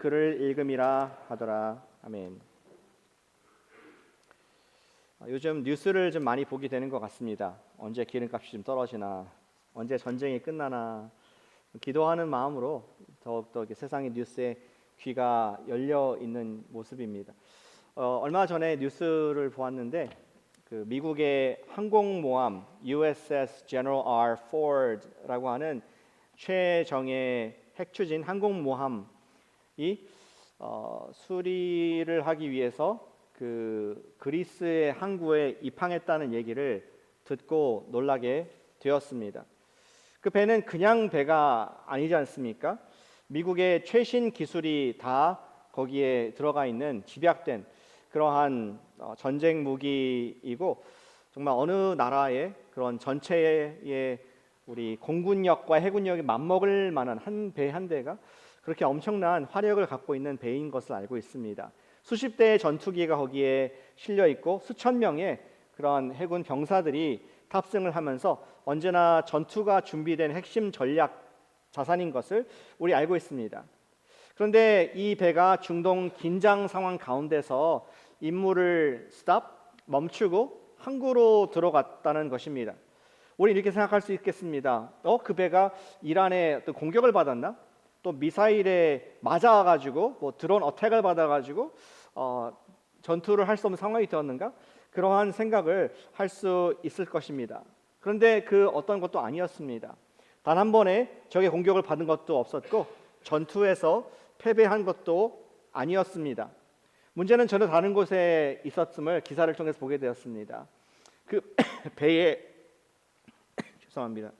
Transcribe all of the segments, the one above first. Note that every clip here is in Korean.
그를 읽음이라 하더라. 아멘. 요즘 뉴스를 좀 많이 보게 되는 것 같습니다. 언제 기름값이 좀 떨어지나, 언제 전쟁이 끝나나, 기도하는 마음으로 더욱더 세상의 뉴스에 귀가 열려 있는 모습입니다. 얼마 전에 뉴스를 보았는데 그 미국의 항공모함 USS General R. Ford라고 하는 최정예 핵추진 항공모함이 수리를 하기 위해서 그 그리스의 항구에 입항했다는 얘기를 듣고 놀라게 되었습니다. 그 배는 그냥 배가 아니지 않습니까? 미국의 최신 기술이 다 거기에 들어가 있는 집약된 그러한 전쟁 무기이고, 정말 어느 나라의 그런 전체의 우리 공군력과 해군력이 맞먹을 만한 한 배 한 대가 그렇게 엄청난 화력을 갖고 있는 배인 것을 알고 있습니다. 수십 대의 전투기가 거기에 실려 있고 수천 명의 그런 해군 병사들이 탑승을 하면서 언제나 전투가 준비된 핵심 전략 자산인 것을 우리 알고 있습니다. 그런데 이 배가 중동 긴장 상황 가운데서 임무를 멈추고 항구로 들어갔다는 것입니다. 우리 이렇게 생각할 수 있겠습니다. 그 배가 이란의 어떤 공격을 받았나? 또 미사일에 맞아가지고 드론 어택을 받아가지고 전투를 할 수 없는 상황이 되었는가? 그러한 생각을 할 수 있을 것입니다. 그런데 그 어떤 것도 아니었습니다. 단 한 번에 적의 공격을 받은 것도 없었고 전투에서 패배한 것도 아니었습니다. 문제는 전혀 다른 곳에 있었음을 기사를 통해서 보게 되었습니다. 그 배의 죄송합니다.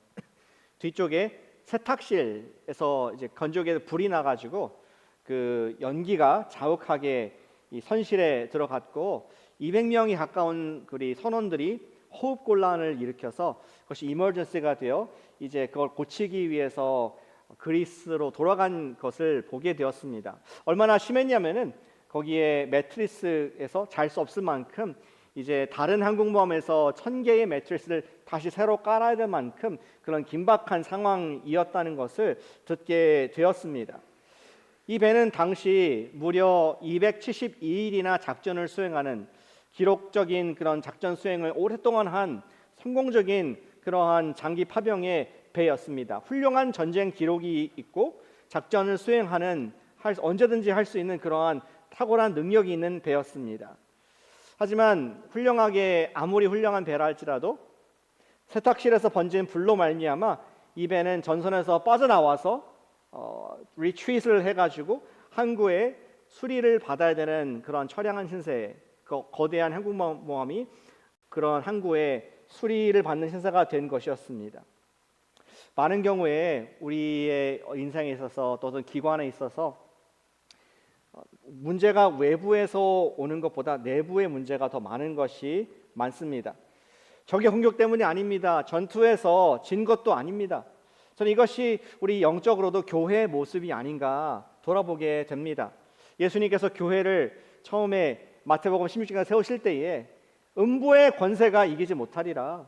뒤쪽에 세탁실에서 이제 건조기에 불이 나가지고 그 연기가 자욱하게 이 선실에 들어갔고 200명이 가까운 우리 선원들이 호흡 곤란을 일으켜서 그것이 이머전시가 되어 이제 그걸 고치기 위해서 그리스로 돌아간 것을 보게 되었습니다. 얼마나 심했냐면은 거기에 매트리스에서 잘 수 없을 만큼 이제 다른 항공모함에서 1000개의 매트리스를 다시 새로 깔아야 될 만큼 그런 긴박한 상황이었다는 것을 듣게 되었습니다. 이 배는 당시 무려 272일이나 작전을 수행하는 기록적인 그런 작전 수행을 오랫동안 한 성공적인 그러한 장기 파병의 배였습니다. 훌륭한 전쟁 기록이 있고 작전을 수행하는 언제든지 할 수 있는 그러한 탁월한 능력이 있는 배였습니다. 하지만 아무리 훌륭한 배라 할지라도 세탁실에서 번진 불로 말미암아 이 배는 전선에서 빠져나와서 리트릿을 해가지고 항구에 수리를 받아야 되는 그런 처량한 신세, 거대한 항공모함이 그런 항구에 수리를 받는 신세가 된 것이었습니다. 많은 경우에 우리의 인생에 있어서 또 어떤 기관에 있어서 문제가 외부에서 오는 것보다 내부의 문제가 더 많은 것이 많습니다. 적의 공격 때문이 아닙니다. 전투에서 진 것도 아닙니다. 저는 이것이 우리 영적으로도 교회의 모습이 아닌가 돌아보게 됩니다. 예수님께서 교회를 처음에 마태복음 16장에 세우실 때에 음부의 권세가 이기지 못하리라.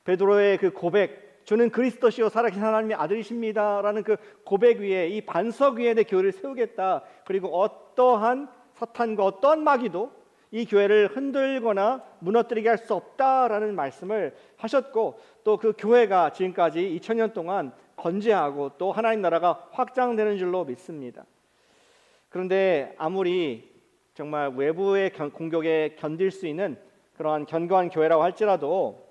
베드로의 그 고백, 주는 그리스도시요 살아계신 하나님의 아들이십니다 라는 그 고백 위에 이 반석 위에 내 교회를 세우겠다. 그리고 어떠한 사탄과 어떠한 마귀도 이 교회를 흔들거나 무너뜨리게 할 수 없다라는 말씀을 하셨고, 또 그 교회가 지금까지 2000년 동안 건재하고 또 하나님 나라가 확장되는 줄로 믿습니다. 그런데 아무리 정말 외부의 공격에 견딜 수 있는 그러한 견고한 교회라고 할지라도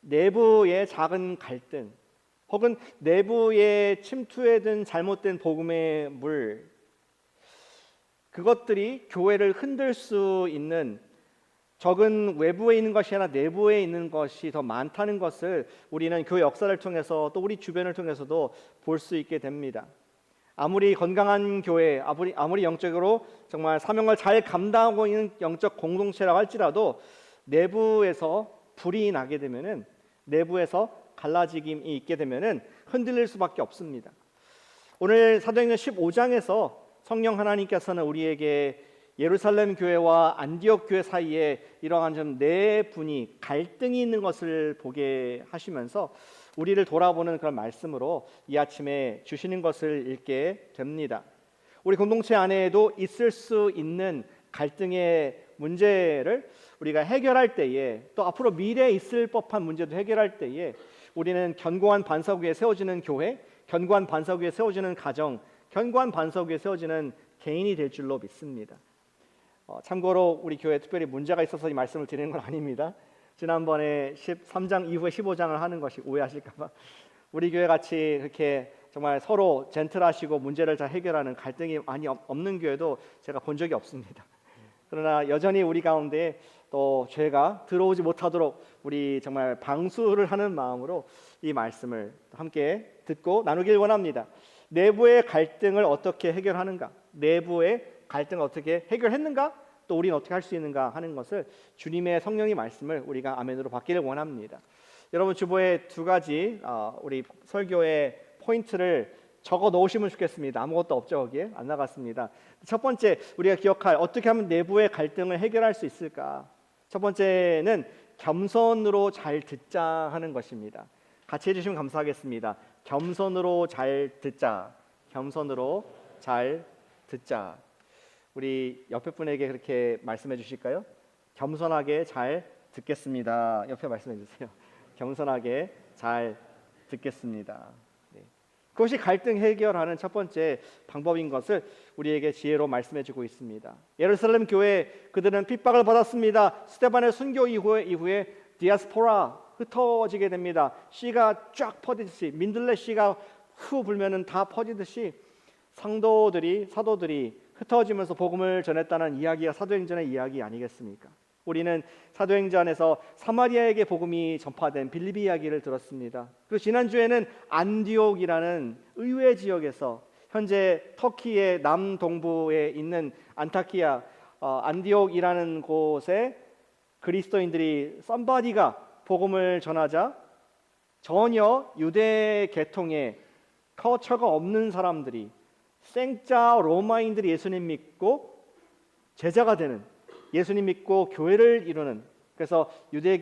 내부의 작은 갈등 혹은 내부에 침투해 든 잘못된 복음의 물, 그것들이 교회를 흔들 수 있는, 적은 외부에 있는 것이 아니라 내부에 있는 것이 더 많다는 것을 우리는 교회 역사를 통해서 또 우리 주변을 통해서도 볼 수 있게 됩니다. 아무리 건강한 교회, 아무리 영적으로 정말 사명을 잘 감당하고 있는 영적 공동체라고 할지라도 내부에서 불이 나게 되면은, 내부에서 갈라짐이 있게 되면은 흔들릴 수밖에 없습니다. 오늘 사도행전 15장에서 성령 하나님께서는 우리에게 예루살렘 교회와 안디옥 교회 사이에 이러한 좀 내분이, 갈등이 있는 것을 보게 하시면서 우리를 돌아보는 그런 말씀으로 이 아침에 주시는 것을 읽게 됩니다. 우리 공동체 안에도 있을 수 있는 갈등의 문제를 우리가 해결할 때에, 또 앞으로 미래에 있을 법한 문제도 해결할 때에 우리는 견고한 반석 위에 세워지는 교회, 견고한 반석 위에 세워지는 가정, 견고한 반석 위에 세워지는 개인이 될 줄로 믿습니다. 참고로 우리 교회에 특별히 문제가 있어서 이 말씀을 드리는 건 아닙니다. 지난번에 13장 이후에 15장을 하는 것이 오해하실까 봐, 우리 교회 같이 그렇게 정말 서로 젠틀하시고 문제를 잘 해결하는, 갈등이 많이 없는 교회도 제가 본 적이 없습니다. 그러나 여전히 우리 가운데 또 죄가 들어오지 못하도록 우리 정말 방수를 하는 마음으로 이 말씀을 함께 듣고 나누길 원합니다. 내부의 갈등을 어떻게 해결하는가, 내부의 갈등을 어떻게 해결했는가, 또 우리는 어떻게 할 수 있는가 하는 것을 주님의 성령의 말씀을 우리가 아멘으로 받기를 원합니다. 여러분 주보에 두 가지 우리 설교의 포인트를 적어 놓으시면 좋겠습니다. 아무것도 없죠, 거기에 안 나갔습니다. 첫 번째, 우리가 기억할 어떻게 하면 내부의 갈등을 해결할 수 있을까? 첫 번째는 겸손으로 잘 듣자 하는 것입니다. 같이 해주시면 감사하겠습니다. 겸손으로 잘 듣자. 겸손으로 잘 듣자. 우리 옆에 분에게 그렇게 말씀해 주실까요? 겸손하게 잘 듣겠습니다. 옆에 말씀해 주세요. 겸손하게 잘 듣겠습니다. 네. 그것이 갈등 해결하는 첫 번째 방법인 것을 우리에게 지혜로 말씀해 주고 있습니다. 예루살렘 교회, 그들은 핍박을 받았습니다. 스데반의 순교 이후에 디아스포라, 흩어지게 됩니다. 씨가 쫙 퍼지듯이, 민들레 씨가 후 불면은 다 퍼지듯이 사도들이 흩어지면서 복음을 전했다는 이야기가 사도행전의 이야기 아니겠습니까? 우리는 사도행전에서 사마리아에게 복음이 전파된 빌립비 이야기를 들었습니다. 그리고 지난주에는 안디옥이라는 의외 지역에서, 현재 터키의 남동부에 있는 안타키아 안디옥이라는 곳에 그리스도인들이 썸바디가 복음을 전하자 전혀 유대 계통의 커처가 없는 사람들이, 생짜 로마인들이 예수님 믿고 제자가 되는, 예수님 믿고 교회를 이루는, 그래서 유대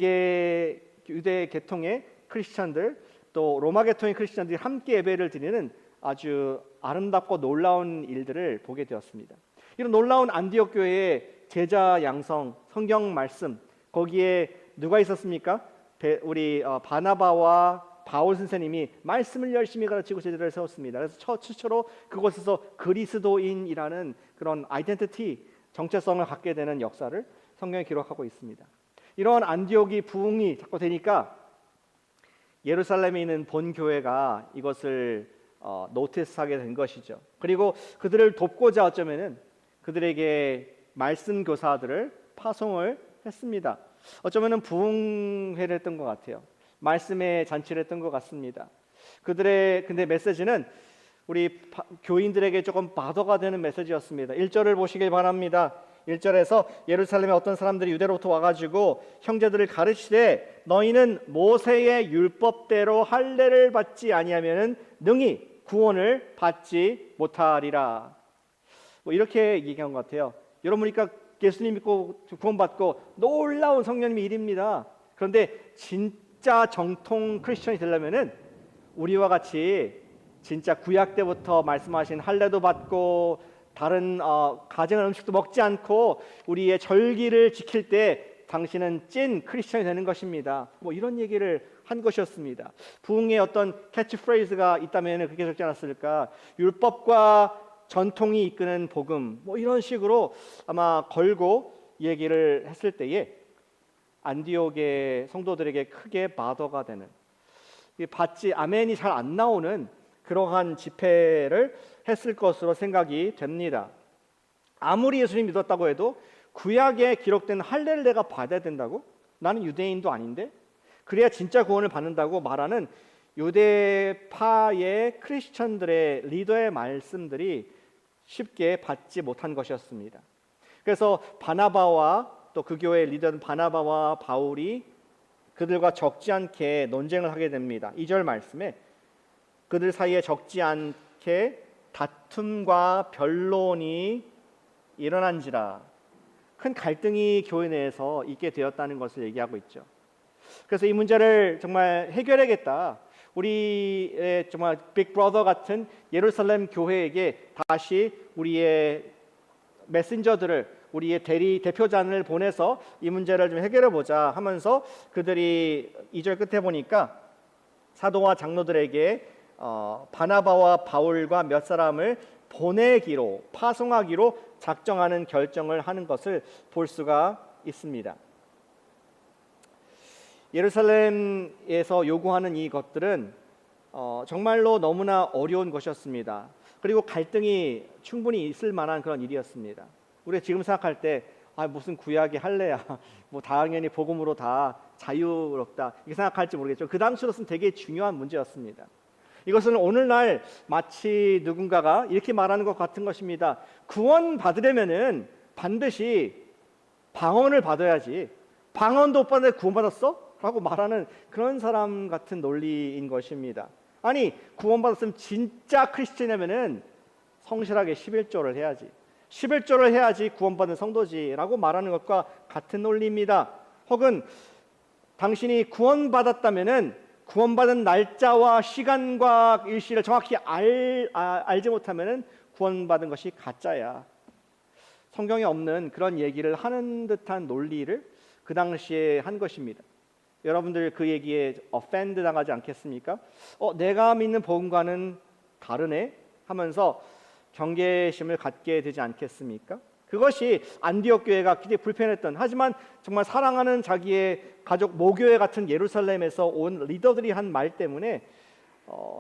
계통의 크리스찬들, 또 로마 계통의 크리스찬들이 함께 예배를 드리는 아주 아름답고 놀라운 일들을 보게 되었습니다. 이런 놀라운 안디옥 교회의 제자 양성, 성경 말씀, 거기에 누가 있었습니까? 우리 바나바와 바울 선생님이 말씀을 열심히 가르치고 제자를 세웠습니다. 그래서 최초로 그곳에서 그리스도인이라는 그런 아이덴티티, 정체성을 갖게 되는 역사를 성경에 기록하고 있습니다. 이런 안디옥이 부흥이 자꾸 되니까 예루살렘에 있는 본 교회가 이것을 노티스하게 된 것이죠. 그리고 그들을 돕고자 어쩌면은 그들에게 말씀 교사들을 파송을 했습니다. 어쩌면은 부흥회를 했던 것 같아요. 말씀의 잔치를 했던 것 같습니다. 그들의 근데 메시지는 우리 교인들에게 조금 바더가 되는 메시지였습니다. 1절을 보시길 바랍니다. 1절에서 예루살렘에 어떤 사람들이 유대로부터 와가지고 형제들을 가르치되 너희는 모세의 율법대로 할례를 받지 아니하면은 능히 구원을 받지 못하리라. 뭐 이렇게 얘기한 것 같아요. 여러분 보니까 예수님 믿고 구원받고 놀라운 성령님의 일입니다. 그런데 진짜 정통 크리스천이 되려면은 우리와 같이 진짜 구약 때부터 말씀하신 할례도 받고 다른 가정의 음식도 먹지 않고 우리의 절기를 지킬 때 당신은 찐 크리스천이 되는 것입니다. 뭐 이런 얘기를 한 것이었습니다. 부흥의 어떤 캐치프레이즈가 있다면 그렇게 적지 않았을까? 율법과 전통이 이끄는 복음, 뭐 이런 식으로 아마 걸고 얘기를 했을 때에 안디옥의 성도들에게 크게 바더가 되는, 받지 아멘이 잘 안 나오는 그러한 집회를 했을 것으로 생각이 됩니다. 아무리 예수님 믿었다고 해도 구약에 기록된 할례를 내가 받아야 된다고? 나는 유대인도 아닌데? 그래야 진짜 구원을 받는다고 말하는 유대파의 크리스천들의 리더의 말씀들이 쉽게 받지 못한 것이었습니다. 그래서 바나바와 또 그 교회의 리더는 바나바와 바울이 그들과 적지 않게 논쟁을 하게 됩니다. 2절 말씀에 그들 사이에 적지 않게 다툼과 변론이 일어난지라, 큰 갈등이 교회 내에서 있게 되었다는 것을 얘기하고 있죠. 그래서 이 문제를 정말 해결하겠다, 우리의 정말 빅브라더 같은 예루살렘 교회에게 다시 우리의 메신저들을, 우리의 대표자를 보내서 이 문제를 좀 해결해 보자 하면서 그들이 2절 끝에 보니까 사도와 장로들에게 바나바와 바울과 몇 사람을 보내기로, 파송하기로 작정하는 결정을 하는 것을 볼 수가 있습니다. 예루살렘에서 요구하는 이 것들은 정말로 너무나 어려운 것이었습니다. 그리고 갈등이 충분히 있을 만한 그런 일이었습니다. 우리가 지금 생각할 때 무슨 구약이 할례야, 뭐 당연히 복음으로 다 자유롭다 이렇게 생각할지 모르겠죠. 그 당시로서는 되게 중요한 문제였습니다. 이것은 오늘날 마치 누군가가 이렇게 말하는 것 같은 것입니다. 구원 받으려면은 반드시 방언을 받아야지. 방언도 못 받는데 구원 받았어? 라고 말하는 그런 사람 같은 논리인 것입니다. 아니, 구원 받았으면 진짜 크리스천이면은 성실하게 11조를 해야지. 11조를 해야지 구원받은 성도지라고 말하는 것과 같은 논리입니다. 혹은 당신이 구원받았다면은 구원받은 날짜와 시간과 일시를 정확히 알지 못하면은 구원받은 것이 가짜야. 성경에 없는 그런 얘기를 하는 듯한 논리를 그 당시에 한 것입니다. 여러분들 그 얘기에 offend 당하지 않겠습니까? 내가 믿는 복음과는 다르네 하면서 경계심을 갖게 되지 않겠습니까? 그것이 안디옥 교회가 굉장히 불편했던, 하지만 정말 사랑하는 자기의 가족 모교회 같은 예루살렘에서 온 리더들이 한 말 때문에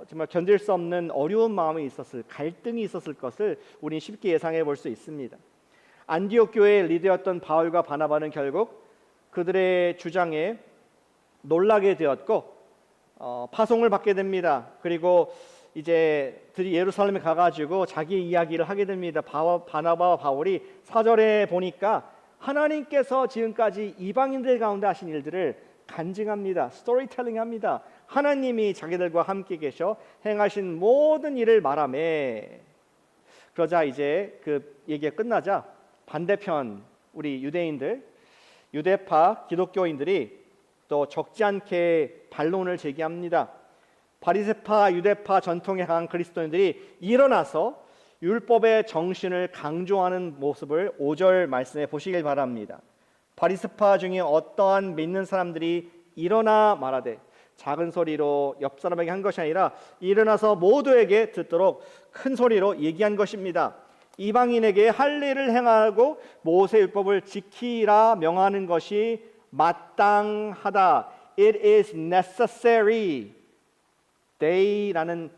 정말 견딜 수 없는 어려운 마음이 있었을, 갈등이 있었을 것을 우리는 쉽게 예상해 볼 수 있습니다. 안디옥 교회의 리더였던 바울과 바나바는 결국 그들의 주장에 놀라게 되었고 파송을 받게 됩니다. 그리고 이제 들이 예루살렘에 가가지고 자기 이야기를 하게 됩니다. 바나바와 바울이 4절에 보니까 하나님께서 지금까지 이방인들 가운데 하신 일들을 간증합니다. 스토리텔링합니다. 하나님이 자기들과 함께 계셔 행하신 모든 일을 말하매. 그러자 이제 그 얘기가 끝나자 반대편 우리 유대인들, 유대파 기독교인들이 또 적지 않게 반론을 제기합니다. 바리새파, 유대파 전통에 강한 그리스도인들이 일어나서 율법의 정신을 강조하는 모습을 5절 말씀에 보시길 바랍니다. 바리새파 중에 어떠한 믿는 사람들이 일어나 말하되, 작은 소리로 옆 사람에게 한 것이 아니라 일어나서 모두에게 듣도록 큰 소리로 얘기한 것입니다. 이방인에게 할례를 행하고 모세 율법을 지키라 명하는 것이 마땅하다. It is necessary. day라는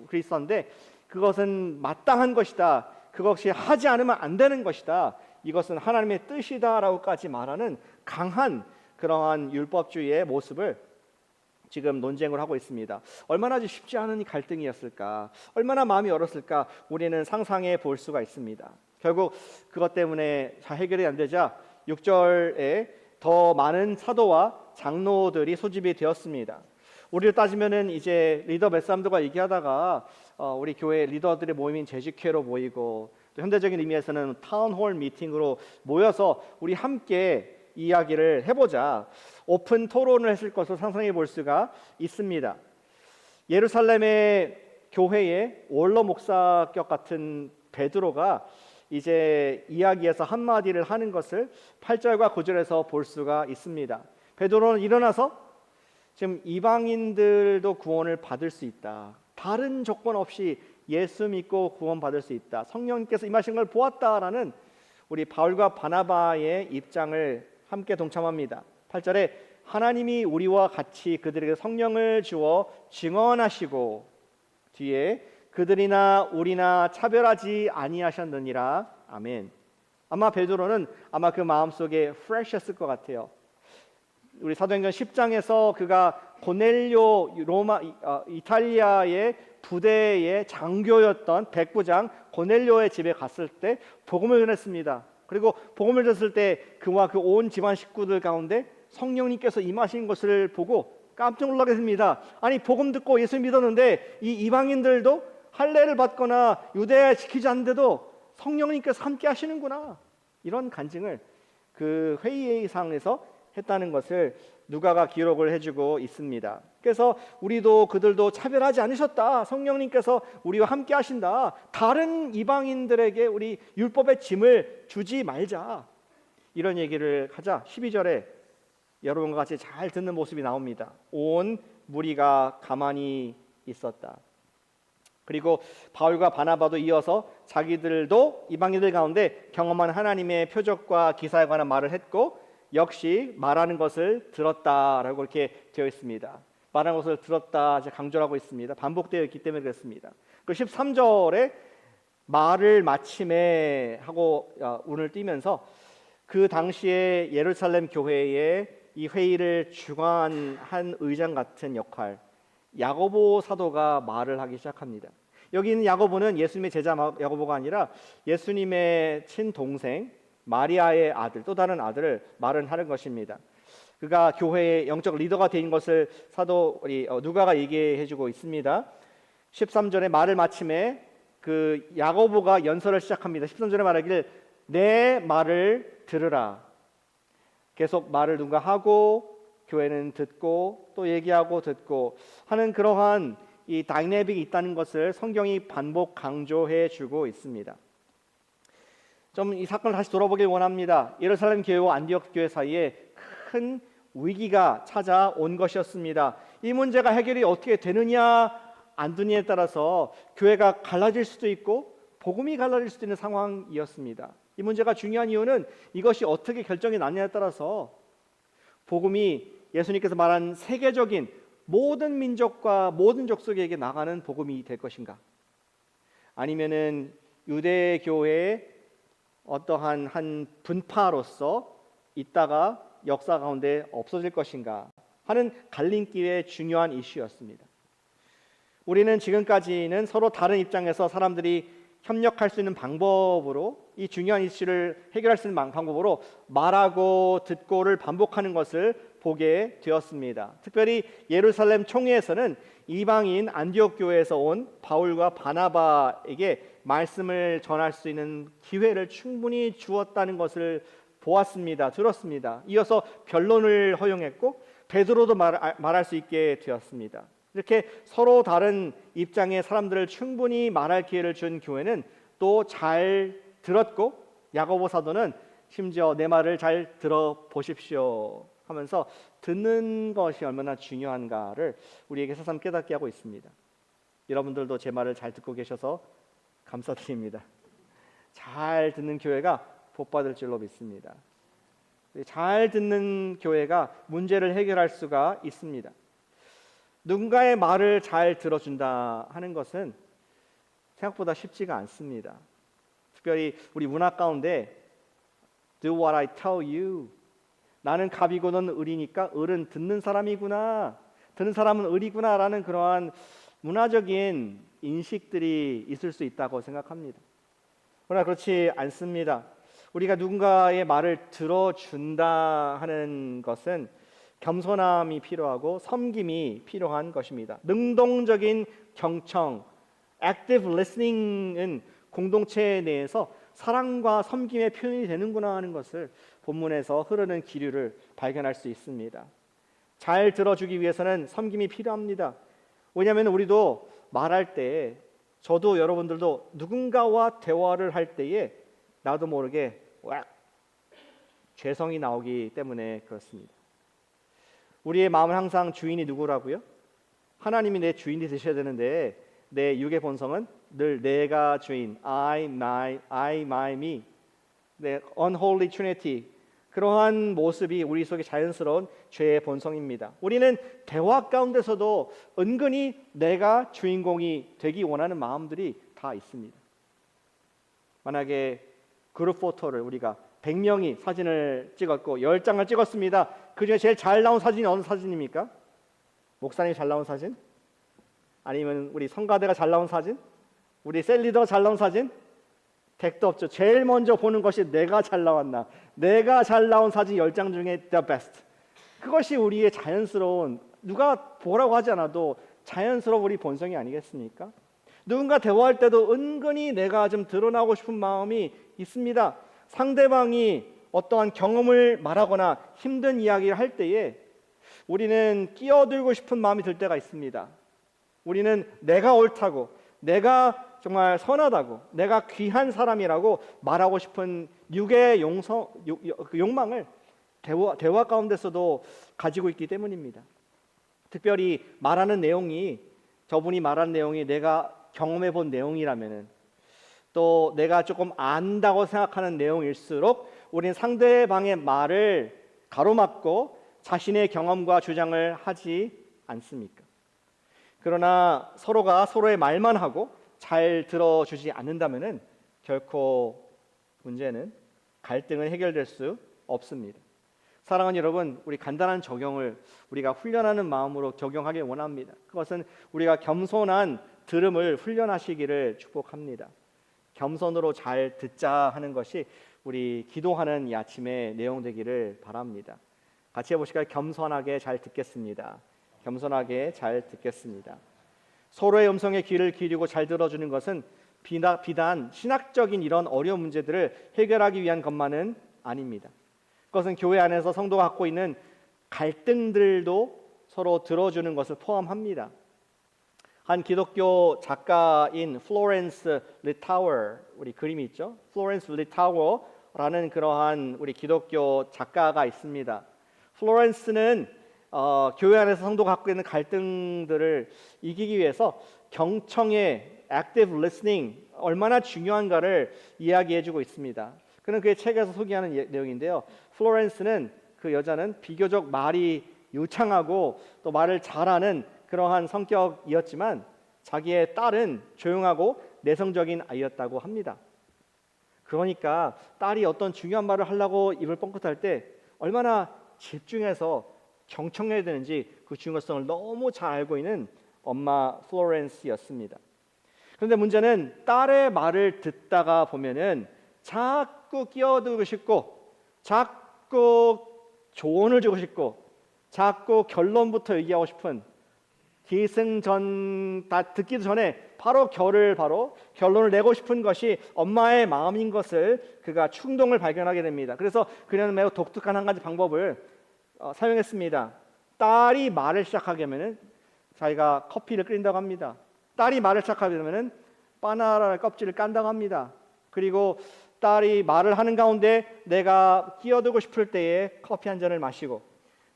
그리스어인데 그것은 마땅한 것이다. 그것이 하지 않으면 안 되는 것이다. 이것은 하나님의 뜻이다라고까지 말하는 강한 그러한 율법주의의 모습을 지금 논쟁을 하고 있습니다. 얼마나 쉽지 않은 갈등이었을까, 얼마나 마음이 얼었을까 우리는 상상해 볼 수가 있습니다. 결국 그것 때문에 잘 해결이 안 되자 6절에 더 많은 사도와 장로들이 소집이 되었습니다. 우리를 따지면은 이제 리더 몇 사람들과 얘기하다가 우리 교회 리더들의 모임인 재직회로 모이고, 또 현대적인 의미에서는 타운홀 미팅으로 모여서 우리 함께 이야기를 해보자, 오픈 토론을 했을 것으로 상상해 볼 수가 있습니다. 예루살렘의 교회의 원로 목사격 같은 베드로가 이제 이야기에서 한마디를 하는 것을 8절과 9절에서 볼 수가 있습니다. 베드로는 일어나서 지금 이방인들도 구원을 받을 수 있다. 다른 조건 없이 예수 믿고 구원받을 수 있다. 성령님께서 임하신 걸 보았다라는 우리 바울과 바나바의 입장을 함께 동참합니다. 8절에 하나님이 우리와 같이 그들에게 성령을 주어 증언하시고, 뒤에 그들이나 우리나 차별하지 아니하셨느니라. 아멘. 아마 베드로는 아마 그 마음속에 프레시했을 것 같아요. 우리 사도행전 10장에서 그가 고넬료 이탈리아의 부대의 장교였던 백부장 고넬료의 집에 갔을 때 복음을 전했습니다. 그리고 복음을 전했을 때 그와 그 온 집안 식구들 가운데 성령님께서 임하신 것을 보고 깜짝 놀라게 됩니다. 아니, 복음 듣고 예수 믿었는데 이 이방인들도 할례를 받거나 유대에 지키지 않는데도 성령님께서 함께 하시는구나. 이런 간증을 그 회의상에서 했다는 것을 누가가 기록을 해주고 있습니다. 그래서 우리도 그들도 차별하지 않으셨다. 성령님께서 우리와 함께 하신다. 다른 이방인들에게 우리 율법의 짐을 주지 말자. 이런 얘기를 하자 12절에 여러분과 같이 잘 듣는 모습이 나옵니다. 온 무리가 가만히 있었다. 그리고 바울과 바나바도 이어서 자기들도 이방인들 가운데 경험한 하나님의 표적과 기사에 관한 말을 했고 역시 말하는 것을 들었다라고 이렇게 되어 있습니다. 말하는 것을 들었다 강조를 하고 있습니다. 반복되어 있기 때문에 그렇습니다. 그 13절에 말을 마침에 하고 운을 띄면서 그 당시에 예루살렘 교회에 이 회의를 주관한 의장 같은 역할, 야고보 사도가 말을 하기 시작합니다. 여기 있는 야고보는 예수님의 제자 야고보가 아니라 예수님의 친동생 마리아의 아들, 또 다른 아들을 말은 하는 것입니다. 그가 교회의 영적 리더가 된 것을 사도 누가가 얘기해주고 있습니다. 13절에 말을 마침에 그 야고보가 연설을 시작합니다. 13절에 말하기를 내 말을 들으라. 계속 말을 누가 하고 교회는 듣고 또 얘기하고 듣고 하는 그러한 이 다이내믹이 있다는 것을 성경이 반복 강조해 주고 있습니다. 좀 이 사건을 다시 돌아보길 원합니다. 예루살렘 교회와 안디옥 교회 사이에 큰 위기가 찾아온 것이었습니다. 이 문제가 해결이 어떻게 되느냐 안 되느냐에 따라서 교회가 갈라질 수도 있고 복음이 갈라질 수도 있는 상황이었습니다. 이 문제가 중요한 이유는 이것이 어떻게 결정이 나느냐에 따라서 복음이 예수님께서 말한 세계적인 모든 민족과 모든 족속에게 나가는 복음이 될 것인가, 아니면은 유대 교회의 어떠한 한 분파로서 있다가 역사 가운데 없어질 것인가 하는 갈림길의 중요한 이슈였습니다. 우리는 지금까지는 서로 다른 입장에서 사람들이 협력할 수 있는 방법으로 이 중요한 이슈를 해결할 수 있는 방법으로 말하고 듣고를 반복하는 것을 보게 되었습니다. 특별히 예루살렘 총회에서는 이방인 안디옥 교회에서 온 바울과 바나바에게 말씀을 전할 수 있는 기회를 충분히 주었다는 것을 보았습니다. 들었습니다. 이어서 변론을 허용했고 베드로도 말할 수 있게 되었습니다. 이렇게 서로 다른 입장의 사람들을 충분히 말할 기회를 준 교회는 또 잘 들었고 야고보 사도는 심지어 내 말을 잘 들어보십시오 하면서 듣는 것이 얼마나 중요한가를 우리에게 새삼 깨닫게 하고 있습니다. 여러분들도 제 말을 잘 듣고 계셔서 감사드립니다. 잘 듣는 교회가 복받을 줄로 믿습니다. 잘 듣는 교회가 문제를 해결할 수가 있습니다. 누군가의 말을 잘 들어준다 하는 것은 생각보다 쉽지가 않습니다. 특별히 우리 문화 가운데 Do what I tell you. 나는 갑이고 너는 을이니까 을은 듣는 사람이구나, 듣는 사람은 을이구나 라는 그러한 문화적인 인식들이 있을 수 있다고 생각합니다. 그러나 그렇지 않습니다. 우리가 누군가의 말을 들어준다 하는 것은 겸손함이 필요하고 섬김이 필요한 것입니다. 능동적인 경청, active listening은 공동체 내에서 사랑과 섬김의 표현이 되는구나 하는 것을 본문에서 흐르는 기류를 발견할 수 있습니다. 잘 들어주기 위해서는 섬김이 필요합니다. 왜냐하면 우리도 말할 때, 저도 여러분들도 누군가와 대화를 할 때에 나도 모르게 죄성이 나오기 때문에 그렇습니다. 우리의 마음은 항상 주인이 누구라고요? 하나님이 내 주인이 되셔야 되는데 내 육의 본성은 늘 내가 주인, I, my, me, 내 unholy trinity, 그러한 모습이 우리 속에 자연스러운 죄의 본성입니다. 우리는 대화 가운데서도 은근히 내가 주인공이 되기 원하는 마음들이 다 있습니다. 만약에 그룹 포토를 우리가 100명이 사진을 찍었고 10장을 찍었습니다. 그중에 제일 잘 나온 사진이 어느 사진입니까? 목사님이 잘 나온 사진? 아니면 우리 성가대가 잘 나온 사진? 우리 셀리더가 잘 나온 사진? 택도 없죠. 제일 먼저 보는 것이 내가 잘 나왔나, 내가 잘 나온 사진 10장 중에 the best. 그것이 우리의 자연스러운, 누가 보라고 하지 않아도 자연스러운 우리 본성이 아니겠습니까? 누군가 대화할 때도 은근히 내가 좀 드러나고 싶은 마음이 있습니다. 상대방이 어떠한 경험을 말하거나 힘든 이야기를 할 때에 우리는 끼어들고 싶은 마음이 들 때가 있습니다. 우리는 내가 옳다고, 내가 정말 선하다고, 내가 귀한 사람이라고 말하고 싶은 육의 욕망을 대화 가운데서도 가지고 있기 때문입니다. 특별히 저분이 말하는 내용이 내가 경험해 본 내용이라면은, 또 내가 조금 안다고 생각하는 내용일수록 우리는 상대방의 말을 가로막고 자신의 경험과 주장을 하지 않습니까? 그러나 서로가 서로의 말만 하고 잘 들어주지 않는다면은 결코 갈등은 해결될 수 없습니다. 사랑하는 여러분, 우리 간단한 적용을 우리가 훈련하는 마음으로 적용하길 원합니다. 그것은 우리가 겸손한 들음을 훈련하시기를 축복합니다. 겸손으로 잘 듣자 하는 것이 우리 기도하는 이 아침의 내용 되기를 바랍니다. 같이 해보실까요? 겸손하게 잘 듣겠습니다. 겸손하게 잘 듣겠습니다. 서로의 음성에 귀를 기울이고 잘 들어주는 것은 비단 신학적인 이런 어려운 문제들을 해결하기 위한 것만은 아닙니다. 그것은 교회 안에서 성도가 갖고 있는 갈등들도 서로 들어주는 것을 포함합니다. 한 기독교 작가인 플로렌스 리타워, 우리 그림이 있죠? 플로렌스 리타워라는 그러한 우리 기독교 작가가 있습니다. 플로렌스는 교회 안에서 성도가 갖고 있는 갈등들을 이기기 위해서 경청의 active listening 얼마나 중요한가를 이야기해주고 있습니다. 그는 그의 책에서 소개하는 내용인데요. 플로렌스는, 그 여자는 비교적 말이 유창하고 또 말을 잘하는 그러한 성격이었지만 자기의 딸은 조용하고 내성적인 아이였다고 합니다. 그러니까 딸이 어떤 중요한 말을 하려고 입을 뻥끗할 때 얼마나 집중해서 경청해야 되는지 그 중요성을 너무 잘 알고 있는 엄마 플로렌스였습니다. 그런데 문제는 딸의 말을 듣다가 보면은 자꾸 끼어들고 싶고, 자꾸 조언을 주고 싶고, 자꾸 결론부터 얘기하고 싶은, 기승전 다 듣기도 전에 바로 결론을 내고 싶은 것이 엄마의 마음인 것을 그가 충동을 발견하게 됩니다. 그래서 그녀는 매우 독특한 한 가지 방법을 사용했습니다. 딸이 말을 시작하게 하면은 자기가 커피를 끓인다고 합니다. 딸이 말을 시작하게 되면은 바나나 껍질을 깐다고 합니다. 그리고 딸이 말을 하는 가운데 내가 끼어들고 싶을 때에 커피 한 잔을 마시고,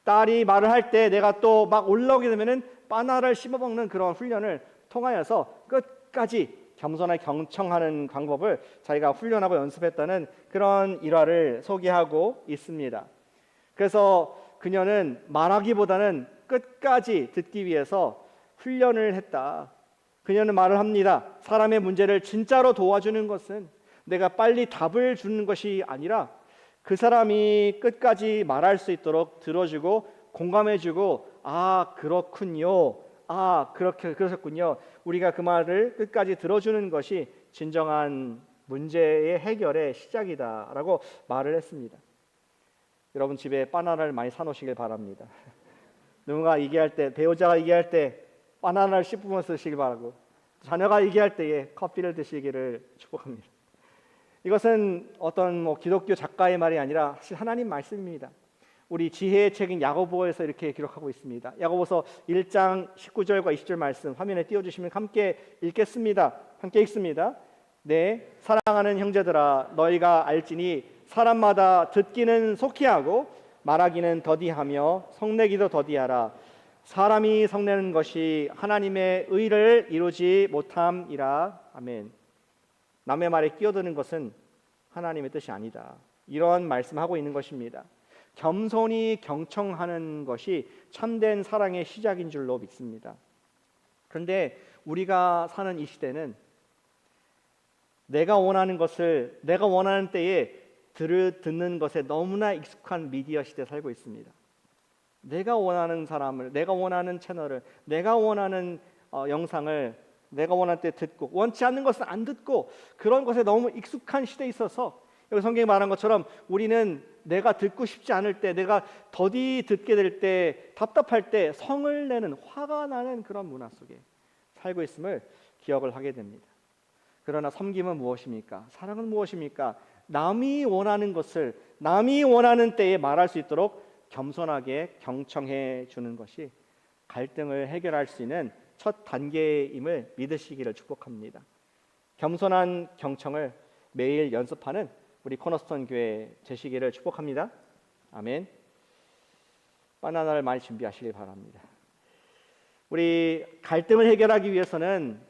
딸이 말을 할 때 내가 또 막 올라오게 되면은 바나나를 씹어먹는 그런 훈련을 통하여서 끝까지 겸손하게 경청하는 방법을 자기가 훈련하고 연습했다는 그런 일화를 소개하고 있습니다. 그래서 그녀는 말하기보다는 끝까지 듣기 위해서 훈련을 했다. 그녀는 말을 합니다. 사람의 문제를 진짜로 도와주는 것은 내가 빨리 답을 주는 것이 아니라 그 사람이 끝까지 말할 수 있도록 들어주고 공감해주고, 아 그렇군요, 아 그렇게 그러셨군요, 우리가 그 말을 끝까지 들어주는 것이 진정한 문제의 해결의 시작이다라고 말을 했습니다. 여러분 집에 바나나를 많이 사놓으시길 바랍니다. 누군가 얘기할 때, 배우자가 얘기할 때 바나나를 씹으면서 드시길 바라고, 자녀가 얘기할 때에 커피를 드시기를 축복합니다. 이것은 어떤 기독교 작가의 말이 아니라 사실 하나님 말씀입니다. 우리 지혜의 책인 야고보에서 이렇게 기록하고 있습니다. 야고보서 1장 19절과 20절 말씀 화면에 띄워주시면 함께 읽겠습니다. 함께 읽습니다. 네, 사랑하는 형제들아, 너희가 알지니 사람마다 듣기는 속히 하고 말하기는 더디하며 성내기도 더디하라. 사람이 성내는 것이 하나님의 의를 이루지 못함이라. 아멘. 남의 말에 끼어드는 것은 하나님의 뜻이 아니다. 이런 말씀하고 있는 것입니다. 겸손히 경청하는 것이 참된 사랑의 시작인 줄로 믿습니다. 그런데 우리가 사는 이 시대는 내가 원하는 것을 내가 원하는 때에 듣는 것에 너무나 익숙한 미디어 시대에 살고 있습니다. 내가 원하는 사람을, 내가 원하는 채널을, 내가 원하는 영상을 내가 원할 때 듣고, 원치 않는 것은 안 듣고, 그런 것에 너무 익숙한 시대에 있어서 여기 성경이 말한 것처럼 우리는 내가 듣고 싶지 않을 때, 내가 더디 듣게 될 때, 답답할 때 성을 내는, 화가 나는 그런 문화 속에 살고 있음을 기억을 하게 됩니다. 그러나 섬김은 무엇입니까? 사랑은 무엇입니까? 남이 원하는 것을 남이 원하는 때에 말할 수 있도록 겸손하게 경청해 주는 것이 갈등을 해결할 수 있는 첫 단계임을 믿으시기를 축복합니다. 겸손한 경청을 매일 연습하는 우리 코너스톤 교회 되시기를 축복합니다. 아멘. 바나나를 많이 준비하시길 바랍니다. 우리 갈등을 해결하기 위해서는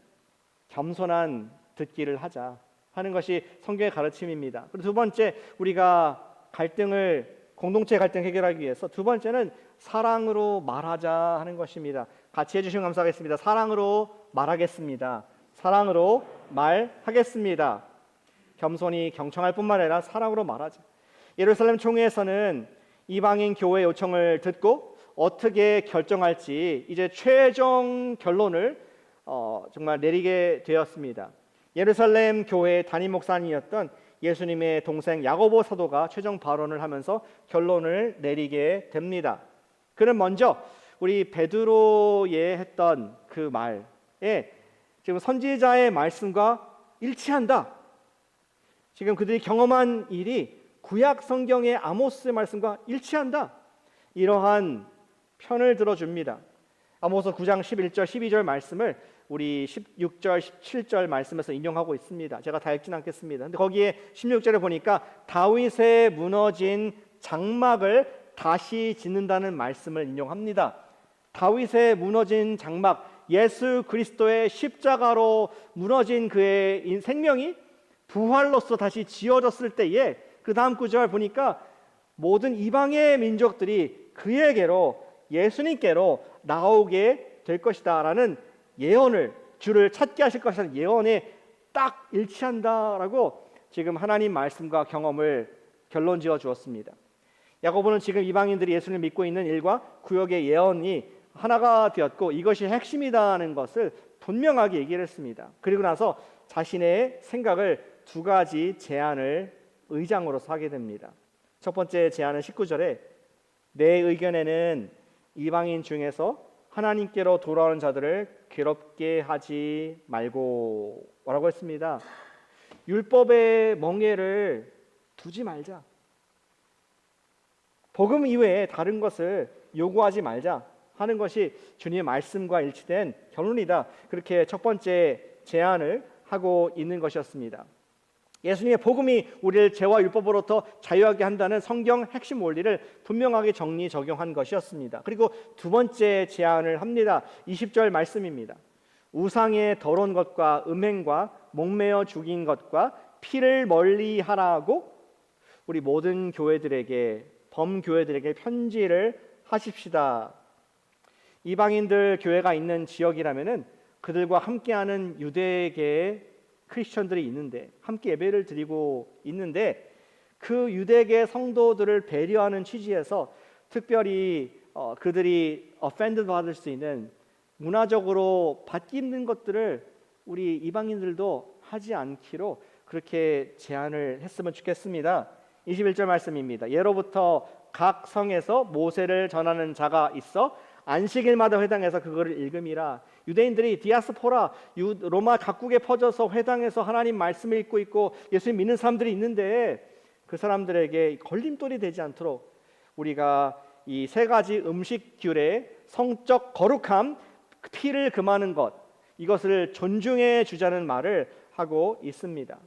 겸손한 듣기를 하자 하는 것이 성경의 가르침입니다. 그리고 두 번째, 우리가 공동체 갈등 해결하기 위해서 두 번째는 사랑으로 말하자 하는 것입니다. 같이 해주시면 감사하겠습니다. 사랑으로 말하겠습니다. 사랑으로 말하겠습니다. 겸손히 경청할 뿐만 아니라 사랑으로 말하자. 예루살렘 총회에서는 이방인 교회 요청을 듣고 어떻게 결정할지 이제 최종 결론을 정말 내리게 되었습니다. 예루살렘 교회의 담임 목사님이었던 예수님의 동생 야고보 사도가 최종 발언을 하면서 결론을 내리게 됩니다. 그는 먼저 우리 베드로의 했던 그 말에 지금 선지자의 말씀과 일치한다. 지금 그들이 경험한 일이 구약 성경의 아모스의 말씀과 일치한다. 이러한 편을 들어줍니다. 아모스 9장 11절 12절 말씀을 우리 16절 17절 말씀에서 인용하고 있습니다. 제가 다 읽진 않겠습니다. 근데 거기에 16절에 보니까 다윗의 무너진 장막을 다시 짓는다는 말씀을 인용합니다. 다윗의 무너진 장막, 예수 그리스도의 십자가로 무너진 그의 생명이 부활로서 다시 지어졌을 때에 그 다음 구절 보니까 모든 이방의 민족들이 그에게로 예수님께로 나오게 될 것이다 라는 예언을, 주를 찾게 하실 것이라는 예언에 딱 일치한다라고 지금 하나님 말씀과 경험을 결론 지어 주었습니다. 야고보는 지금 이방인들이 예수님을 믿고 있는 일과 구역의 예언이 하나가 되었고 이것이 핵심이다는 것을 분명하게 얘기를 했습니다. 그리고 나서 자신의 생각을 두 가지 제안을 의장으로서 하게 됩니다. 첫 번째 제안은 19절에 내 의견에는 이방인 중에서 하나님께로 돌아오는 자들을 괴롭게 하지 말고 라고 했습니다. 율법의 멍에를 두지 말자. 복음 이외에 다른 것을 요구하지 말자 하는 것이 주님의 말씀과 일치된 결론이다. 그렇게 첫 번째 제안을 하고 있는 것이었습니다. 예수님의 복음이 우리를 죄와 율법으로부터 자유하게 한다는 성경 핵심 원리를 분명하게 정리 적용한 것이었습니다. 그리고 두 번째 제안을 합니다. 20절 말씀입니다. 우상의 더러운 것과 음행과 목매어 죽인 것과 피를 멀리하라고 우리 모든 교회들에게 범교회들에게 편지를 하십시다. 이방인들 교회가 있는 지역이라면은 그들과 함께하는 유대계의 크리스천들이 있는데 함께 예배를 드리고 있는데 그 유대계 성도들을 배려하는 취지에서 특별히 그들이 offend 받을 수 있는 문화적으로 받기 힘든 것들을 우리 이방인들도 하지 않기로 그렇게 제안을 했으면 좋겠습니다. 21절 말씀입니다. 예로부터 각 성에서 모세를 전하는 자가 있어 안식일마다 회당에서 그거를 읽음이라. 유대인들이 디아스포라 로마 각국에 퍼져서 회당에서 하나님 말씀을 읽고 있고 예수님 믿는 사람들이 있는데 그 사람들에게 걸림돌이 되지 않도록 우리가 이 세 가지 음식규례, 성적 거룩함, 피를 금하는 것, 이것을 존중해 주자는 말을 하고 있습니다.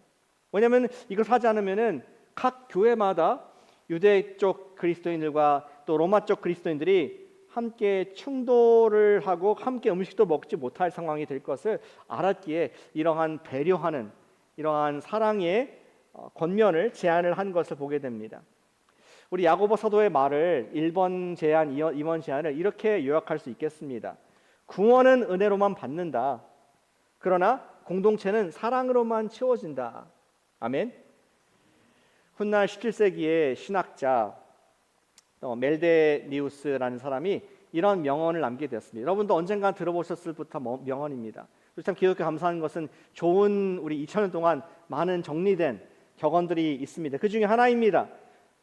왜냐하면 이걸 하지 않으면은 각 교회마다 유대 쪽 그리스도인들과 또 로마 쪽 그리스도인들이 함께 충돌을 하고 함께 음식도 먹지 못할 상황이 될 것을 알았기에 이러한 배려하는 이러한 사랑의 권면을 제안을 한 것을 보게 됩니다. 우리 야고보 사도의 말을 1번 제안, 2번 제안을 이렇게 요약할 수 있겠습니다. 구원은 은혜로만 받는다. 그러나 공동체는 사랑으로만 채워진다. 아멘. 훗날 17세기의 신학자 멜데니우스라는 사람이 이런 명언을 남기게 되었습니다. 여러분도 언젠가 들어보셨을 부터 명언입니다. 참 기독교 감사한 것은 좋은 우리 2000년 동안 많은 정리된 격언들이 있습니다. 그 중에 하나입니다.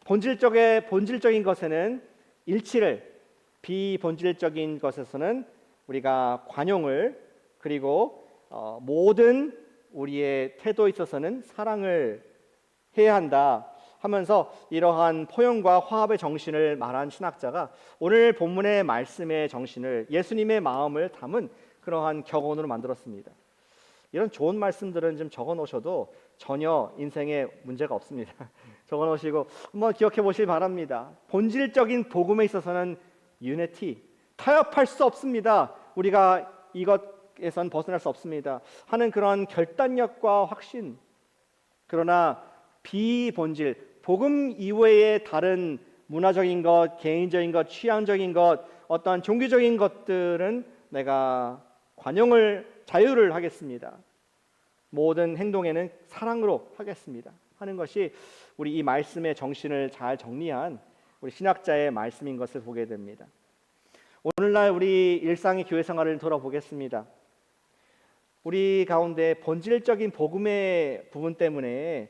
본질적인 것에는 일치를, 비본질적인 것에서는 우리가 관용을, 그리고 모든 우리의 태도에 있어서는 사랑을 해야 한다. 하면서 이러한 포용과 화합의 정신을 말한 신학자가 오늘 본문의 말씀의 정신을 예수님의 마음을 담은 그러한 격언으로 만들었습니다. 이런 좋은 말씀들은 좀 적어 놓으셔도 전혀 인생에 문제가 없습니다. 적어 놓으시고 한번 기억해 보시기 바랍니다. 본질적인 복음에 있어서는 유니티, 타협할 수 없습니다. 우리가 이것에선 벗어날 수 없습니다 하는 그런 결단력과 확신. 그러나 비본질, 복음 이외의 다른 문화적인 것, 개인적인 것, 취향적인 것, 어떤 종교적인 것들은 내가 자유를 하겠습니다. 모든 행동에는 사랑으로 하겠습니다 하는 것이 우리 이 말씀의 정신을 잘 정리한 우리 신학자의 말씀인 것을 보게 됩니다. 오늘날 우리 일상의 교회 생활을 돌아보겠습니다. 우리 가운데 본질적인 복음의 부분 때문에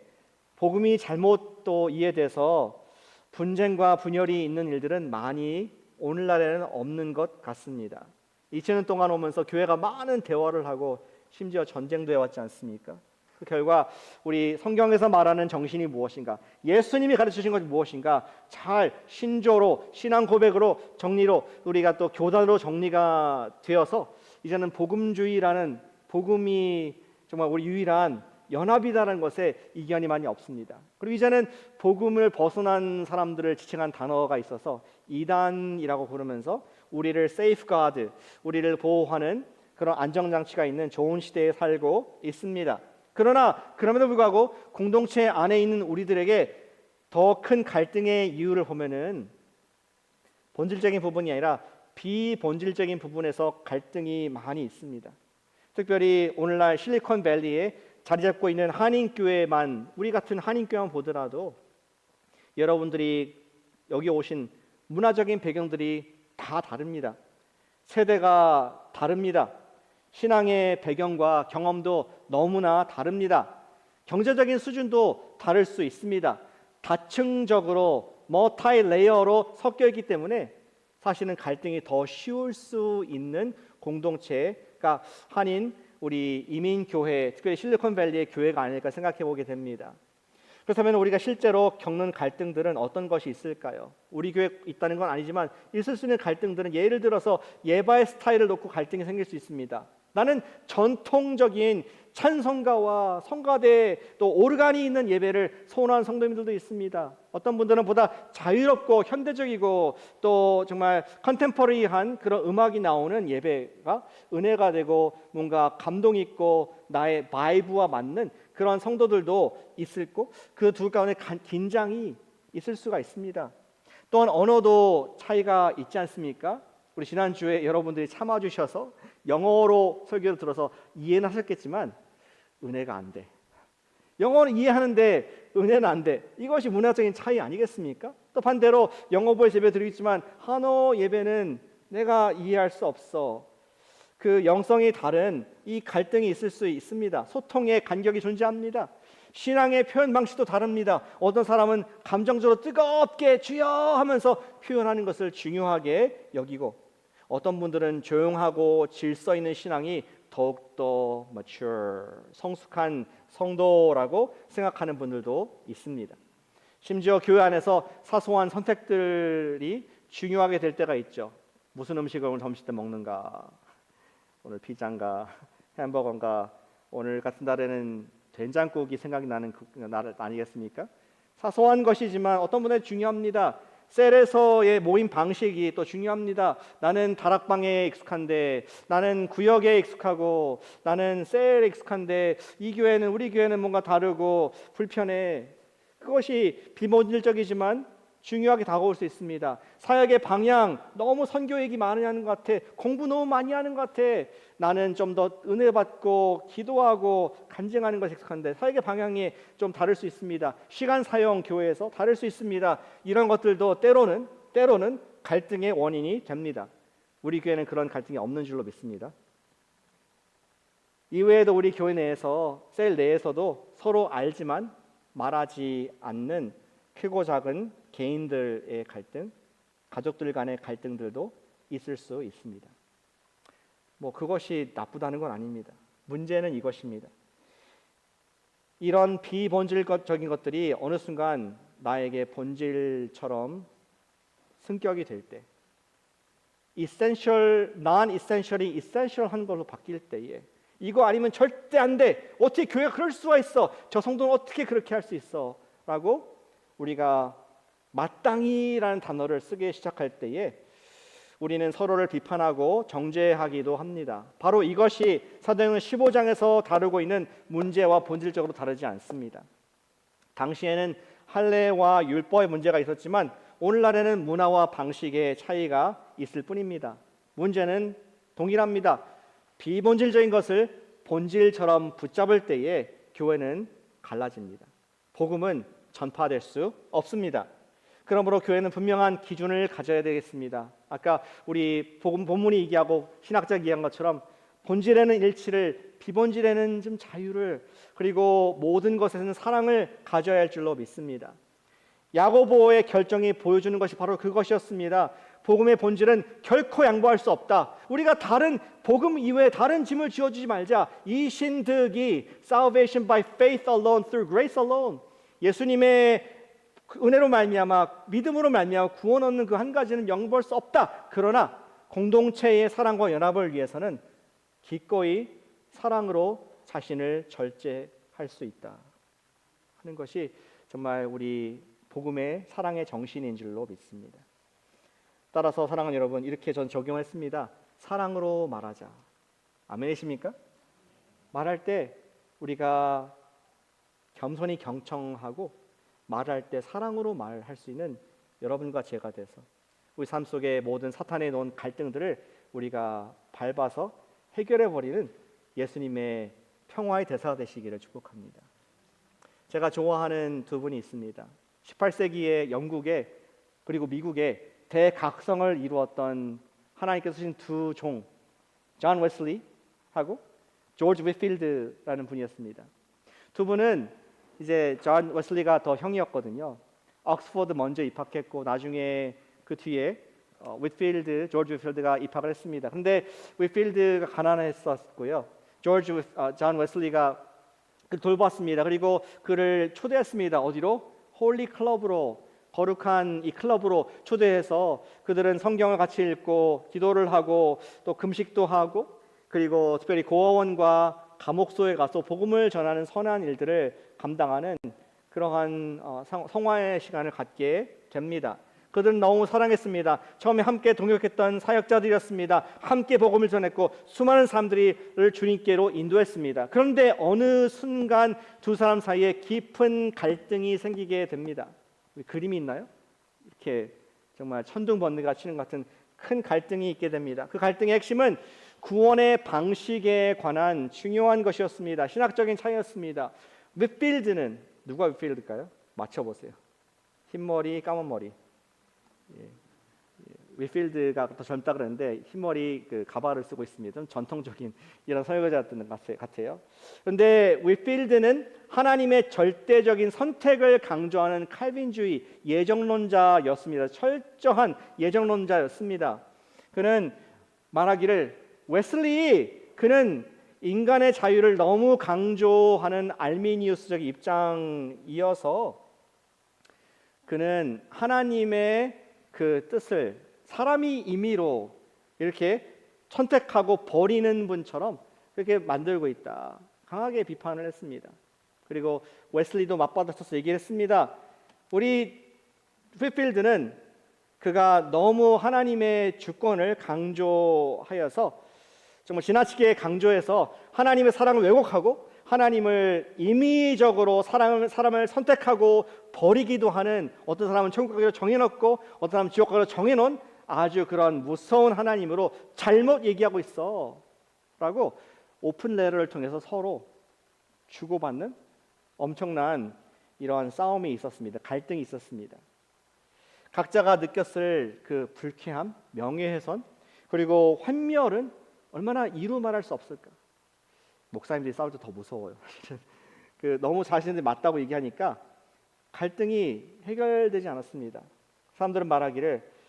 복음이 잘못 또 이해돼서 분쟁과 분열이 있는 일들은 많이 오늘날에는 없는 것 같습니다. 2000년 동안 오면서 교회가 많은 대화를 하고 심지어 전쟁도 해왔지 않습니까? 그 결과 우리 성경에서 말하는 정신이 무엇인가, 예수님이 가르치신 것이 무엇인가 잘 신조로, 신앙 고백으로, 정리로 우리가 또 교단으로 정리가 되어서 이제는 복음주의라는, 복음이 정말 우리 유일한 연합이다라는 것에 이견이 많이 없습니다. 그리고 이제는 복음을 벗어난 사람들을 지칭한 단어가 있어서 이단이라고 부르면서 우리를 세이프가드, 우리를 보호하는 그런 안정장치가 있는 좋은 시대에 살고 있습니다. 그러나 그럼에도 불구하고 공동체 안에 있는 우리들에게 더 큰 갈등의 이유를 보면은 본질적인 부분이 아니라 비본질적인 부분에서 갈등이 많이 있습니다. 특별히 오늘날 실리콘밸리에 자리 잡고 있는 한인교회만, 우리 같은 한인교회만 보더라도 여러분들이 여기 오신 문화적인 배경들이 다 다릅니다. 세대가 다릅니다. 신앙의 배경과 경험도 너무나 다릅니다. 경제적인 수준도 다를 수 있습니다. 다층적으로 멀티 레이어로 섞여 있기 때문에 사실은 갈등이 더 쉬울 수 있는 공동체가 한인 우리 이민교회, 특별히 실리콘밸리의 교회가 아닐까 생각해 보게 됩니다. 그렇다면 우리가 실제로 겪는 갈등들은 어떤 것이 있을까요? 우리 교회에 있다는 건 아니지만 있을 수 있는 갈등들은 예를 들어서 예배의 스타일을 놓고 갈등이 생길 수 있습니다. 나는 전통적인 찬송가와 성가대 또 오르간이 있는 예배를 소원하는 성도님들도 있습니다. 어떤 분들은 보다 자유롭고 현대적이고 또 정말 컨템퍼러리한 그런 음악이 나오는 예배가 은혜가 되고 뭔가 감동 있고 나의 바이브와 맞는 그런 성도들도 있을 거고 그 둘 가운데 긴장이 있을 수가 있습니다. 또한 언어도 차이가 있지 않습니까? 우리 지난주에 여러분들이 참아주셔서 영어로 설교를 들어서 이해는 하셨겠지만 은혜가 안 돼. 영어는 이해하는데 은혜는 안 돼. 이것이 문화적인 차이 아니겠습니까? 또 반대로 영어부에서 예배 드리겠지만 한어 예배는 내가 이해할 수 없어. 그 영성이 다른 이 갈등이 있을 수 있습니다. 소통의 간격이 존재합니다. 신앙의 표현 방식도 다릅니다. 어떤 사람은 감정적으로 뜨겁게 주여 하면서 표현하는 것을 중요하게 여기고 어떤 분들은 조용하고 질서 있는 신앙이 더욱더 mature, 성숙한 성도라고 생각하는 분들도 있습니다. 심지어 교회 안에서 사소한 선택들이 중요하게 될 때가 있죠. 무슨 음식을 오늘 점심 때 먹는가, 오늘 피자인가 햄버거인가, 오늘 같은 날에는 된장국이 생각이 나는 날 아니겠습니까? 사소한 것이지만 어떤 분에게 중요합니다. 셀에서의 모임 방식이 또 중요합니다. 나는 다락방에 익숙한데, 나는 구역에 익숙하고, 나는 셀에 익숙한데 이 교회는, 우리 교회는 뭔가 다르고 불편해. 그것이 비본질적이지만 중요하게 다가올 수 있습니다. 사역의 방향, 너무 선교 얘기 많이 하는 것 같아. 공부 너무 많이 하는 것 같아. 나는 좀 더 은혜 받고 기도하고 간증하는 것에 익숙한데 사역의 방향이 좀 다를 수 있습니다. 시간 사용 교회에서 다를 수 있습니다. 이런 것들도 때로는 갈등의 원인이 됩니다. 우리 교회는 그런 갈등이 없는 줄로 믿습니다. 이외에도 우리 교회 내에서, 셀 내에서도 서로 알지만 말하지 않는 크고 작은 개인들의 갈등, 가족들 간의 갈등들도 있을 수 있습니다. 그것이 나쁘다는 건 아닙니다. 문제는 이것입니다. 이런 비본질적인 것들이 어느 순간 나에게 본질처럼 승격이 될 때, essential, non-essential이 essential한 걸로 바뀔 때에 이거 아니면 절대 안 돼. 어떻게 교회가 그럴 수가 있어? 저 성도는 어떻게 그렇게 할 수 있어? 라고 우리가 마땅히라는 단어를 쓰기 시작할 때에 우리는 서로를 비판하고 정죄하기도 합니다. 바로 이것이 사도행전 15장에서 다루고 있는 문제와 본질적으로 다르지 않습니다. 당시에는 할례와 율법의 문제가 있었지만 오늘날에는 문화와 방식의 차이가 있을 뿐입니다. 문제는 동일합니다. 비본질적인 것을 본질처럼 붙잡을 때에 교회는 갈라집니다. 복음은 전파될 수 없습니다. 그러므로 교회는 분명한 기준을 가져야 되겠습니다. 아까 우리 복음 본문이 얘기하고 신학자가 얘기한 것처럼 본질에는 일치를, 비본질에는 좀 자유를, 그리고 모든 것에는 사랑을 가져야 할 줄로 믿습니다. 야고보의 결정이 보여주는 것이 바로 그것이었습니다. 복음의 본질은 결코 양보할 수 없다. 우리가 다른 복음 이외에 다른 짐을 지어주지 말자. 이 신득이 salvation by faith alone, through grace alone, 예수님의 은혜로 말미암아, 믿음으로 말미암아 구원 얻는 그 한 가지는 양보할 수 없다. 그러나 공동체의 사랑과 연합을 위해서는 기꺼이 사랑으로 자신을 절제할 수 있다 하는 것이 정말 우리 복음의 사랑의 정신인 줄로 믿습니다. 따라서 사랑하는 여러분, 이렇게 전 적용했습니다. 사랑으로 말하자. 아멘이십니까? 말할 때 우리가 겸손히 경청하고 말할 때 사랑으로 말할 수 있는 여러분과 제가 돼서 우리 삶 속에 모든 사탄에 놓은 갈등들을 우리가 밟아서 해결해버리는 예수님의 평화의 대사가 되시기를 축복합니다. 제가 좋아하는 두 분이 있습니다. 18세기의 영국에 그리고 미국에 대각성을 이루었던 하나님께서 주신 두 종, 존 웨슬리하고 조지 위필드라는 분이었습니다. 두 분은 이제 존 웨슬리가 더 형이었거든요. 옥스퍼드 먼저 입학했고 나중에 그 뒤에 조지 위필드가 입학을 했습니다. 근데 위필드가 가난했었고요. 존 웨슬리가 그를 돌봤습니다. 그리고 그를 초대했습니다. 어디로? 홀리 클럽으로, 거룩한 이 클럽으로 초대해서 그들은 성경을 같이 읽고 기도를 하고 또 금식도 하고, 그리고 특별히 고아원과 감옥소에 가서 복음을 전하는 선한 일들을 감당하는 그러한 성화의 시간을 갖게 됩니다. 그들은 너무 사랑했습니다. 처음에 함께 동역했던 사역자들이었습니다. 함께 복음을 전했고 수많은 사람들을 주님께로 인도했습니다. 그런데 어느 순간 두 사람 사이에 깊은 갈등이 생기게 됩니다. 그림이 있나요? 이렇게 정말 천둥번개가 치는 것 같은 큰 갈등이 있게 됩니다. 그 갈등의 핵심은 구원의 방식에 관한 중요한 것이었습니다. 신학적인 차이였습니다. 위필드는, 누가 위필드일까요? 맞춰보세요. 흰머리, 까만 머리. 위필드가 더 젊다 그러는데 흰머리 그 가발을 쓰고 있습니다. 좀 전통적인 이런 설교자였던 것 같아요. 그런데 위필드는 하나님의 절대적인 선택을 강조하는 칼빈주의 예정론자였습니다. 철저한 예정론자였습니다. 그는 말하기를 웨슬리, 그는 인간의 자유를 너무 강조하는 알미니우스적 입장이어서 그는 하나님의 그 뜻을 사람이 임의로 이렇게 선택하고 버리는 분처럼 그렇게 만들고 있다. 강하게 비판을 했습니다. 그리고 웨슬리도 맞받아쳐서 얘기를 했습니다. 우리 휘필드는 그가 너무 하나님의 주권을 강조하여서 정말 지나치게 강조해서 하나님의 사랑을 왜곡하고 하나님을 임의적으로 사람을 선택하고 버리기도 하는, 어떤 사람은 천국 가기로 정해놓고 어떤 사람은 지옥 가기로 정해놓은 아주 그런 무서운 하나님으로 잘못 얘기하고 있어 라고 오픈 레터를 통해서 서로 주고받는 엄청난 이러한 싸움이 있었습니다. 갈등이 있었습니다. 각자가 느꼈을 그 불쾌함, 명예훼손, 그리고 환멸은 얼마나 이루 말할 수 없을까. 목사님들이 싸울 때 더 무서워요. 너무 자신들이 맞다고 얘기하니까 갈등이 해결되지 않았습니다. 사람들은 말하기를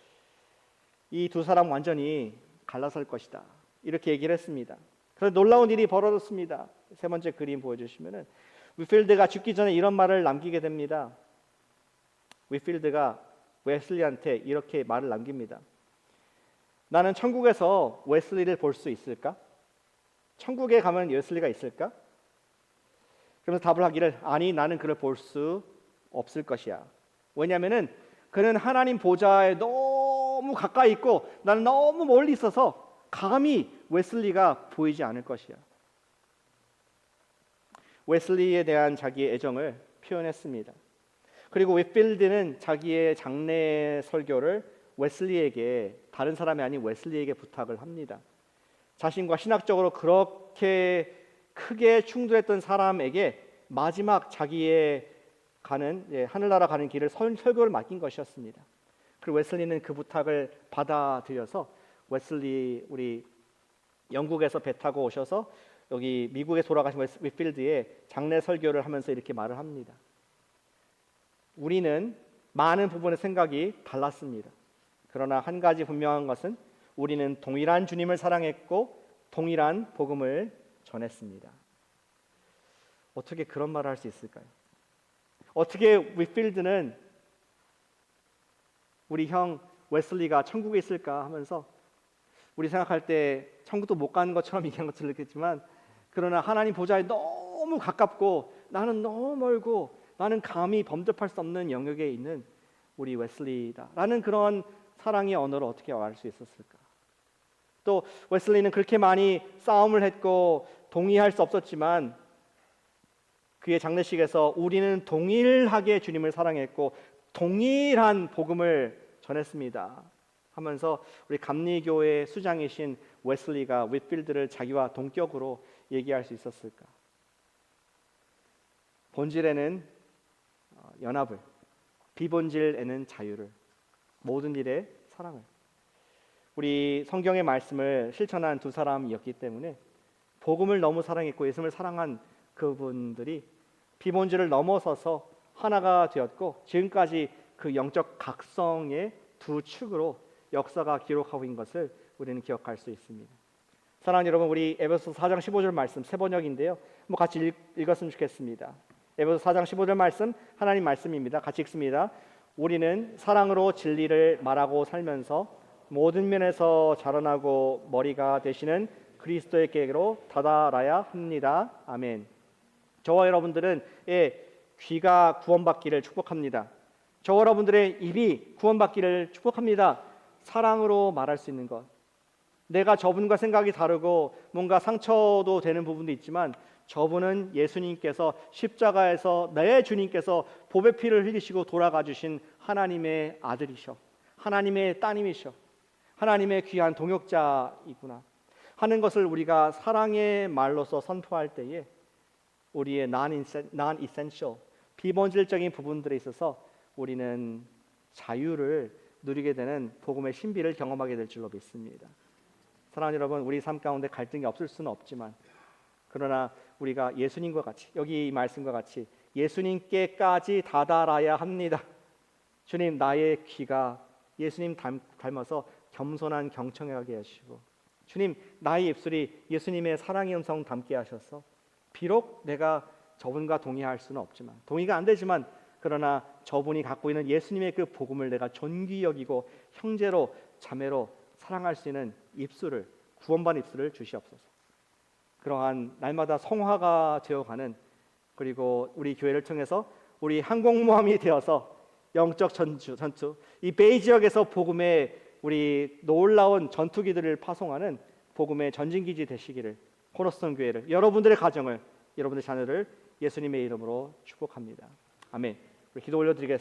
이 두 사람 완전히 갈라설 것이다, 이렇게 얘기를 했습니다. 그래서 놀라운 일이 벌어졌습니다. 세 번째 그림 보여주시면은 위필드가 죽기 전에 이런 말을 남기게 됩니다. 위필드가 웨슬리한테 이렇게 말을 남깁니다. 나는 천국에서 웨슬리를 볼 수 있을까? 천국에 가면 웨슬리가 있을까? 그러면서 답을 하기를 아니 나는 그를 볼 수 없을 것이야. 왜냐하면은 그는 하나님 보좌에 너무 가까이 있고 나는 너무 멀리 있어서 감히 웨슬리가 보이지 않을 것이야. 웨슬리에 대한 자기의 애정을 표현했습니다. 그리고 윗필드는 자기의 장례 설교를 웨슬리에게, 다른 사람이 아닌 웨슬리에게 부탁을 합니다. 자신과 신학적으로 그렇게 크게 충돌했던 사람에게 마지막 자기의 가는 하늘나라 가는 길을 설교를 맡긴 것이었습니다. 그리고 웨슬리는 그 부탁을 받아들여서 웨슬리 우리 영국에서 배 타고 오셔서 여기 미국에 돌아가신 윗필드에 장례 설교를 하면서 이렇게 말을 합니다. 우리는 많은 부분의 생각이 달랐습니다. 그러나 한 가지 분명한 것은 우리는 동일한 주님을 사랑했고 동일한 복음을 전했습니다. 어떻게 그런 말을 할 수 있을까요? 어떻게 윗필드는 우리 형 웨슬리가 천국에 있을까 하면서 우리 생각할 때 천국도 못 가는 것처럼 얘기한 것처럼 느꼈지만 그러나 하나님 보좌에 너무 가깝고 나는 너무 멀고 나는 감히 범접할 수 없는 영역에 있는 우리 웨슬리다라는 그런 사랑의 언어를 어떻게 알 수 있었을까? 또 웨슬리는 그렇게 많이 싸움을 했고 동의할 수 없었지만 그의 장례식에서 우리는 동일하게 주님을 사랑했고 동일한 복음을 전했습니다 하면서 우리 감리교회 수장이신 웨슬리가 윗필드를 자기와 동격으로 얘기할 수 있었을까? 본질에는 연합을, 비본질에는 자유를, 모든 일에 사랑을. 우리 성경의 말씀을 실천한 두 사람이었기 때문에 복음을 너무 사랑했고 예수님을 사랑한 그분들이 비본질을 넘어서서 하나가 되었고 지금까지 그 영적 각성의 두 축으로 역사가 기록하고 있는 것을 우리는 기억할 수 있습니다. 사랑하는 여러분, 우리 에베소서 4장 15절 말씀 세 번역인데요. 한번 같이 읽었으면 좋겠습니다. 에베소서 4장 15절 말씀 하나님 말씀입니다. 같이 읽습니다. 우리는 사랑으로 진리를 말하고 살면서 모든 면에서 자라나고 머리가 되시는 그리스도의께로 다다라야 합니다. 아멘. 저와 여러분들은 귀가 구원받기를 축복합니다. 저와 여러분들의 입이 구원받기를 축복합니다. 사랑으로 말할 수 있는 것. 내가 저분과 생각이 다르고 뭔가 상처도 되는 부분도 있지만 저분은 예수님께서 십자가에서 내 주님께서 보배 피를 흘리시고 돌아가 주신 하나님의 아들이셔. 하나님의 따님이셔. 하나님의 귀한 동역자이구나 하는 것을 우리가 사랑의 말로서 선포할 때에 우리의 non-essential, 비본질적인 부분들에 있어서 우리는 자유를 누리게 되는 복음의 신비를 경험하게 될 줄로 믿습니다. 사랑하는 여러분, 우리 삶 가운데 갈등이 없을 수는 없지만 그러나 우리가 예수님과 같이 여기 이 말씀과 같이 예수님께까지 다다라야 합니다. 주님, 나의 귀가 예수님 닮아서 겸손한 경청하게 하시고 주님, 나의 입술이 예수님의 사랑의 음성 담게 하셔서 비록 내가 저분과 동의할 수는 없지만 동의가 안 되지만 그러나 저분이 갖고 있는 예수님의 그 복음을 내가 존귀 여기고 형제로 자매로 사랑할 수 있는 입술을, 구원받은 입술을 주시옵소서. 그러한 날마다 성화가 되어가는, 그리고 우리 교회를 통해서 우리 항공모함이 되어서 영적 전투 이 베이 지역에서 복음의 우리 놀라운 전투기들을 파송하는 복음의 전진기지 되시기를, 코너스톤 교회를, 여러분들의 가정을, 여러분들의 자녀를 예수님의 이름으로 축복합니다. 아멘. 우리 기도 올려드리겠습니다.